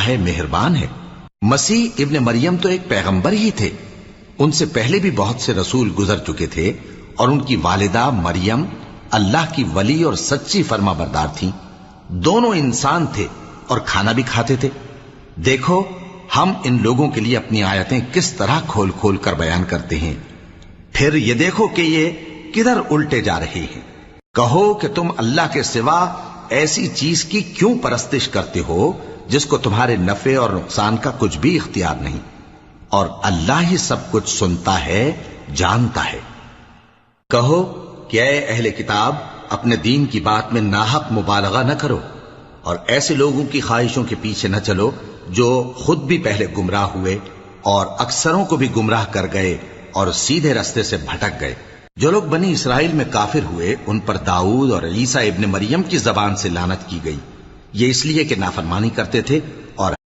اللہ مہربان ہے۔ مسیح ابن مریم تو ایک پیغمبر ہی تھے، ان سے پہلے بھی بہت سے رسول گزر چکے تھے، اور ان کی والدہ مریم اللہ کی ولی اور سچی فرما بردار تھیں۔ دونوں انسان تھے اور کھانا بھی کھاتے تھے۔ دیکھو ہم ان لوگوں کے لیے اپنی آیتیں کس طرح کھول کھول کر بیان کرتے ہیں، پھر یہ دیکھو کہ یہ کدھر الٹے جا رہے ہیں۔ کہو کہ تم اللہ کے سوا ایسی چیز کی کیوں پرستش کرتے ہو جس کو تمہارے نفع اور نقصان کا کچھ بھی اختیار نہیں، اور اللہ ہی سب کچھ سنتا ہے، جانتا ہے۔ کہو کہ اے اہل کتاب، اپنے دین کی بات میں ناحق مبالغہ نہ کرو، اور ایسے لوگوں کی خواہشوں کے پیچھے نہ چلو جو خود بھی پہلے گمراہ ہوئے اور اکثروں کو بھی گمراہ کر گئے اور سیدھے رستے سے بھٹک گئے۔ جو لوگ بنی اسرائیل میں کافر ہوئے ان پر داؤد اور عیسیٰ ابن مریم کی زبان سے لعنت کی گئی، یہ اس لیے کہ نافرمانی کرتے تھے اور